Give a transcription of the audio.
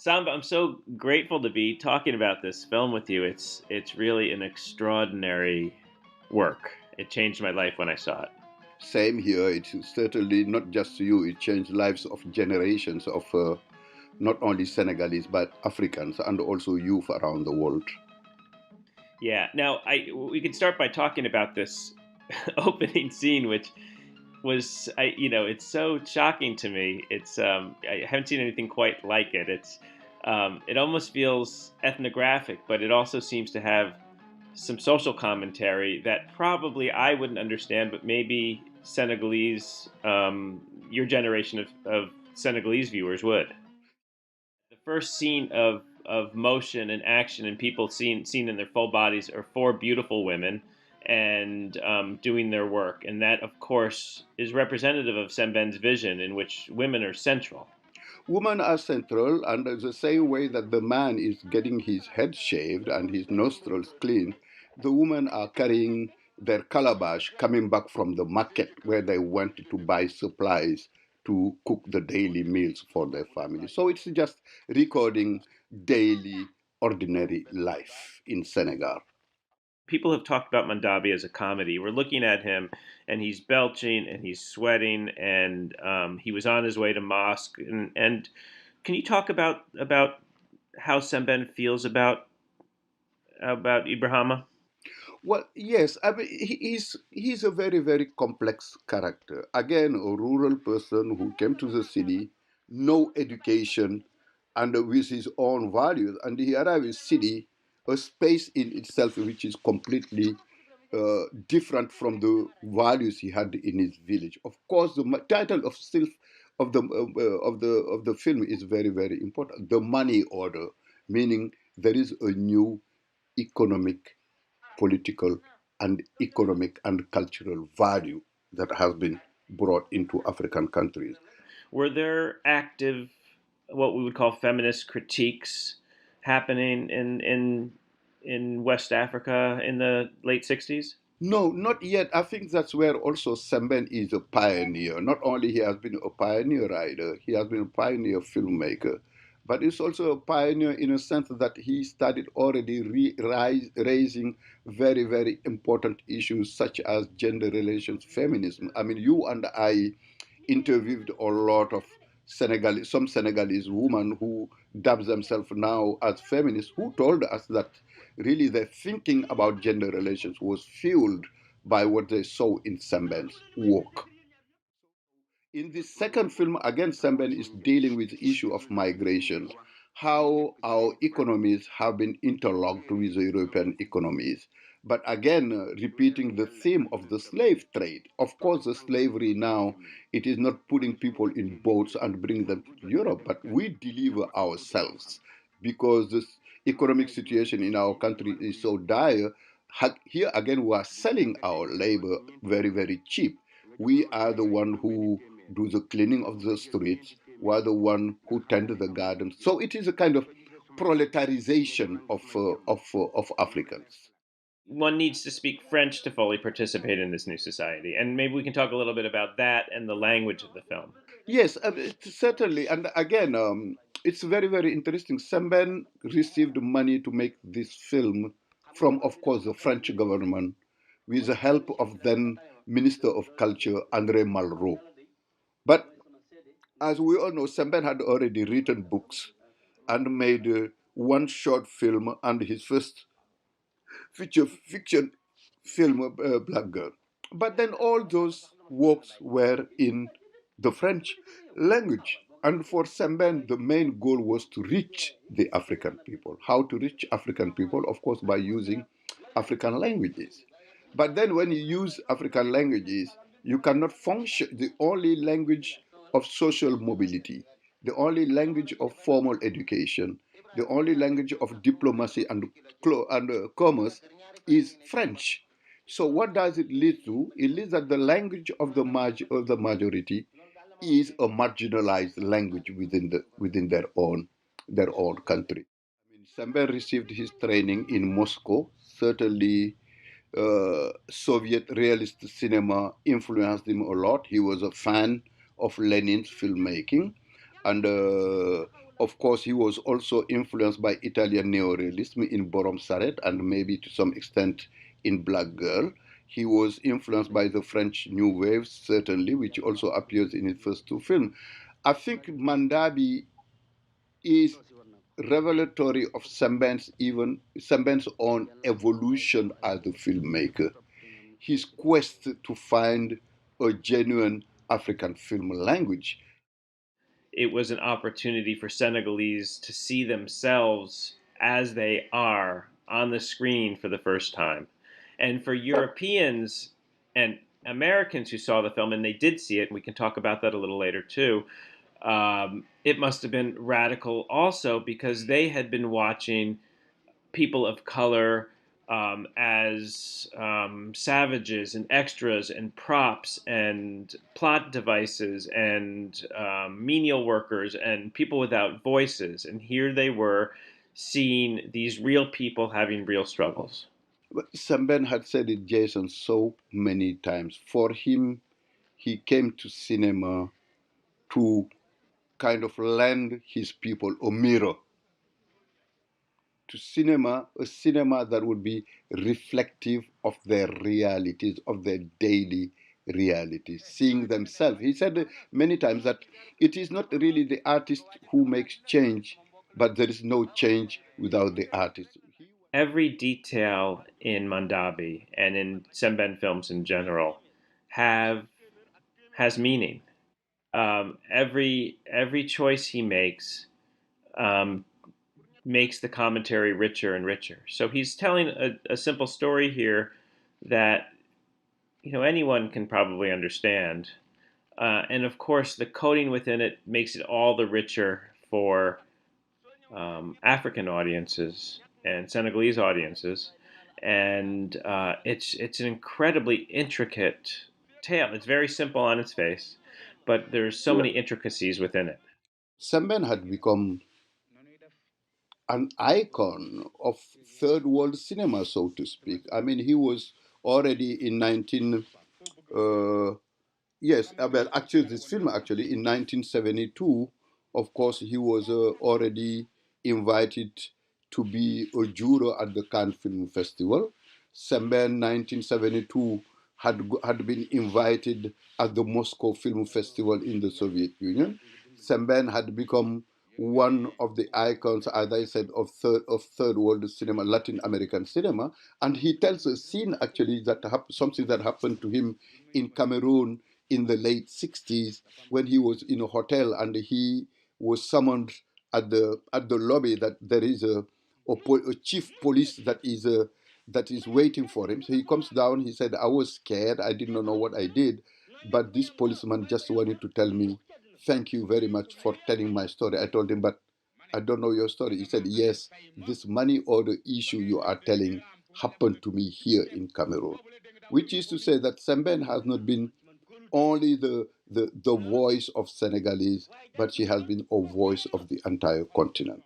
Samba, I'm so grateful to be talking about this film with you. It's really an extraordinary work. It changed my life when I saw it. Same here. It's certainly not just you. It changed lives of generations of not only Senegalese but Africans and also youth around the world. Yeah. Now, we can start by talking about this opening scene, which was it's so shocking to me. I haven't seen anything quite like it. It almost feels ethnographic, but it also seems to have some social commentary that probably I wouldn't understand, but maybe Senegalese, your generation of Senegalese viewers would. The first scene of motion and action and people seen in their full bodies are four beautiful women and doing their work, and that of course is representative of Sembène's vision, in which women are central. Women are central, and the same way that the man is getting his head shaved and his nostrils clean, the women are carrying their calabash coming back from the market where they went to buy supplies to cook the daily meals for their family. So it's just recording daily, ordinary life in Senegal. People have talked about Mandabi as a comedy. We're looking at him, and he's belching and he's sweating, and he was on his way to mosque. And can you talk about how Sembène feels about Ibrahima? Well, yes, I mean, he's a very, very complex character. Again, a rural person who came to the city, no education, and with his own values. And he arrived in city, a space in itself which is completely different from the values he had in his village. Of course, the title of still of the film is very, very important. The money order, meaning there is a new economic, political, and economic and cultural value that has been brought into African countries. Were there active, what we would call feminist critiques happening in West Africa in the late '60s? No, not yet. I think that's where also Semben is a pioneer. Not only he has been a pioneer writer, he has been a pioneer filmmaker, but he's also a pioneer in a sense that he started already raising very, very important issues such as gender relations, feminism. I mean, you and I interviewed a lot of some Senegalese women who dub themselves now as feminists, who told us that really their thinking about gender relations was fueled by what they saw in Semben's work. In the second film, again, Semben is dealing with the issue of migration, how our economies have been interlocked with the European economies. But again, repeating the theme of the slave trade. Of course, the slavery now, it is not putting people in boats and bring them to Europe, but we deliver ourselves because this economic situation in our country is so dire. Here again, we are selling our labor very, very cheap. We are the one who do the cleaning of the streets, we are the one who tend the gardens. So it is a kind of proletarization of Africans. One needs to speak French to fully participate in this new society, and maybe we can talk a little bit about that and the language of the film. Yes, certainly. And again, it's very, very interesting. Semben received money to make this film from, of course, the French government with the help of then Minister of Culture, André Malraux. But as we all know, Semben had already written books and made one short film and his first feature fiction film, Black Girl. But then all those works were in the French language. And for Semben, the main goal was to reach the African people. How to reach African people? Of course, by using African languages. But then when you use African languages, you cannot function. The only language of social mobility, the only language of formal education, the only language of diplomacy and commerce is French. So what does it lead to? It leads that the language of of the majority is a marginalized language within their own country. I mean, Samber received his training in Moscow. Certainly, Soviet realist cinema influenced him a lot. He was a fan of Lenin's filmmaking, and Of course, he was also influenced by Italian neorealism in Borom Saret and maybe to some extent in Black Girl. He was influenced by the French New Wave, certainly, which also appears in his first two films. I think Mandabi is revelatory of Sembène's own evolution as a filmmaker. His quest to find a genuine African film language. It was an opportunity for Senegalese to see themselves as they are on the screen for the first time. And for Europeans and Americans who saw the film, and they did see it, and we can talk about that a little later too, it must have been radical also because they had been watching people of color as savages and extras and props and plot devices and menial workers and people without voices. And here they were seeing these real people having real struggles. But Sembène had said it, Jason, so many times. For him, he came to cinema to kind of lend his people a mirror to cinema, a cinema that would be reflective of their realities, of their daily realities, seeing themselves. He said many times that it is not really the artist who makes change, but there is no change without the artist. Every detail in Mandabi and in Sembène films in general have has meaning. Every choice he um, makes the commentary richer and richer. So he's telling a simple story here that anyone can probably understand, and of course the coding within it makes it all the richer for African audiences and Senegalese audiences, and it's an incredibly intricate tale. It's very simple on its face, but there's so Yeah. many intricacies within it. Sembène had become an icon of third world cinema, so to speak. I mean, he was already in 19. Yes, well, actually, this film actually in 1972, of course, he was already invited to be a juror at the Cannes Film Festival. Semben 1972 had been invited at the Moscow Film Festival in the Soviet Union. Semben had become one of the icons, as I said, of third world cinema, Latin American cinema, and he tells a scene actually that something that happened to him in Cameroon in the late 60s when he was in a hotel and he was summoned at the lobby that there is a chief police that is waiting for him. So he comes down. He said, "I was scared. I did not know what I did, but this policeman just wanted to tell me, thank you very much for telling my story." I told him, "But I don't know your story." He said, "Yes, this money order issue you are telling happened to me here in Cameroon," which is to say that Sembène has not been only the voice of Senegalese, but she has been a voice of the entire continent.